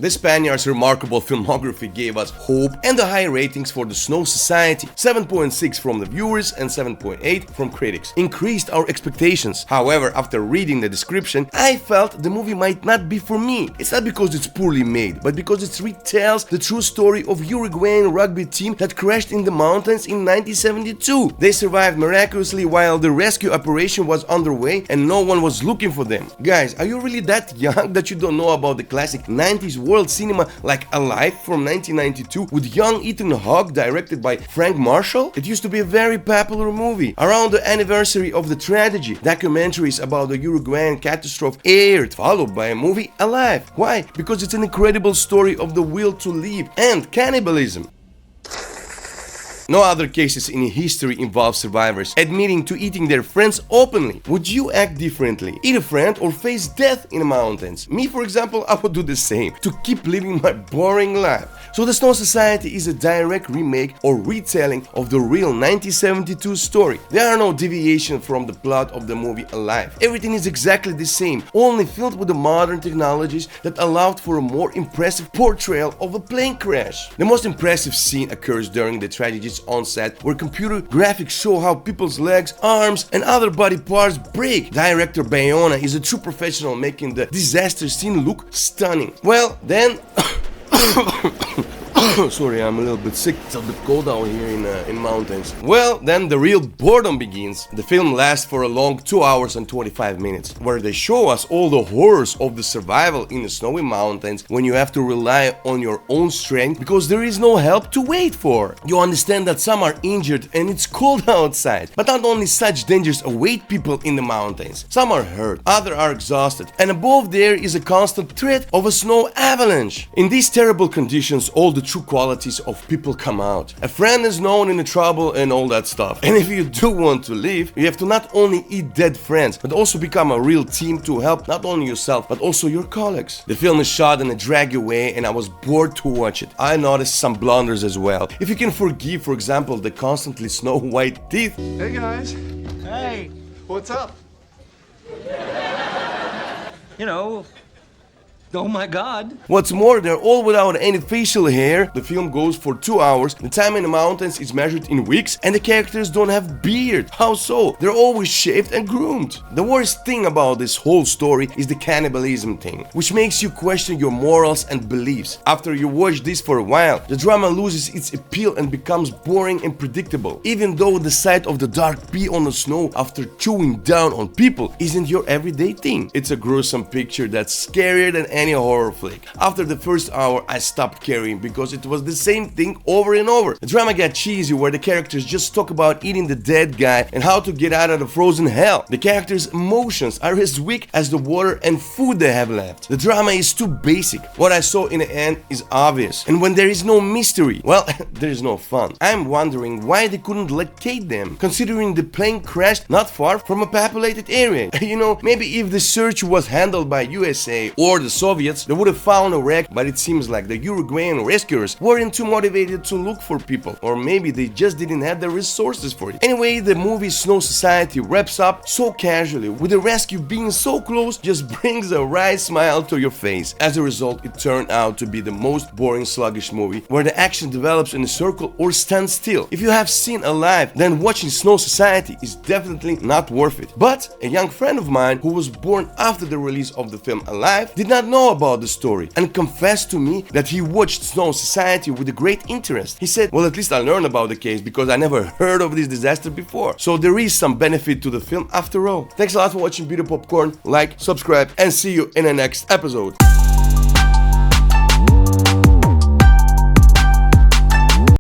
The Spaniard's remarkable filmography gave us hope, and the high ratings for the Snow Society, 7.6 from the viewers and 7.8 from critics, increased our expectations. However, after reading the description, I felt the movie might not be for me. It's not because it's poorly made, but because it retells the true story of Uruguayan rugby team that crashed in the mountains in 1972. They survived miraculously while the rescue operation was underway and no one was looking for them. Guys, are you really that young that you don't know about the classic 90s world cinema like Alive from 1992 with young Ethan Hawke, directed by Frank Marshall? It used to be a very popular movie. Around the anniversary of the tragedy, documentaries about the Uruguayan catastrophe aired, followed by a movie Alive. Why? Because it's an incredible story of the will to live and cannibalism. No other cases in history involve survivors admitting to eating their friends openly. Would you act differently? Eat a friend or face death in the mountains? Me, for example, I would do the same to keep living my boring life. So the Snow Society is a direct remake or retelling of the real 1972 story. There are no deviations from the plot of the movie Alive. Everything is exactly the same, only filled with the modern technologies that allowed for a more impressive portrayal of a plane crash. The most impressive scene occurs during the tragedy's onset, where computer graphics show how people's legs, arms, and other body parts break. Director Bayona is a true professional, making the disaster scene look stunning. Well, then sorry, I'm a little bit sick. It's a bit cold out here in mountains. Well, then the real boredom begins. The film lasts for a long 2 hours and 25 minutes, where they show us all the horrors of the survival in the snowy mountains when you have to rely on your own strength because there is no help to wait for. You understand that some are injured and it's cold outside, but not only such dangers await people in the mountains. Some are hurt, others are exhausted, and above there is a constant threat of a snow avalanche. In these terrible conditions, all the true qualities of people come out. A friend is known in the trouble and all that stuff. And if you do want to live, you have to not only eat dead friends, but also become a real team to help not only yourself, but also your colleagues. The film is shot in a draggy way and I was bored to watch it. I noticed some blunders as well. If you can forgive, for example, the constantly snow-white teeth. Hey guys. Hey. What's up? You know, oh my God. What's more, they're all without any facial hair. The film goes for 2 hours. The time in the mountains is measured in weeks and the characters don't have beard. How so? They're always shaved and groomed. The worst thing about this whole story is the cannibalism thing, which makes you question your morals and beliefs. After you watch this for a while, the drama loses its appeal and becomes boring and predictable. Even though the sight of the dark pea on the snow after chewing down on people isn't your everyday thing. It's a gruesome picture that's scarier than any horror flick. After the first hour, I stopped caring because it was the same thing over and over. The drama got cheesy where the characters just talk about eating the dead guy and how to get out of the frozen hell. The characters' emotions are as weak as the water and food they have left. The drama is too basic. What I saw in the end is obvious. And when there is no mystery, well, there is no fun. I'm wondering why they couldn't locate them, considering the plane crashed not far from a populated area. You know, maybe if the search was handled by USA or the Soviets, they would have found a wreck, but it seems like the Uruguayan rescuers weren't too motivated to look for people, or maybe they just didn't have the resources for it. Anyway, the movie Snow Society wraps up so casually, with the rescue being so close just brings a wry smile to your face. As a result, it turned out to be the most boring, sluggish movie where the action develops in a circle or stands still. If you have seen Alive, then watching Snow Society is definitely not worth it. But a young friend of mine who was born after the release of the film Alive did not know about the story and confessed to me that he watched Snow Society with a great interest. He said, well, at least I learned about the case because I never heard of this disaster before. So there is some benefit to the film after all. Thanks a lot for watching Beauty Popcorn. Like, subscribe, and see you in the next episode.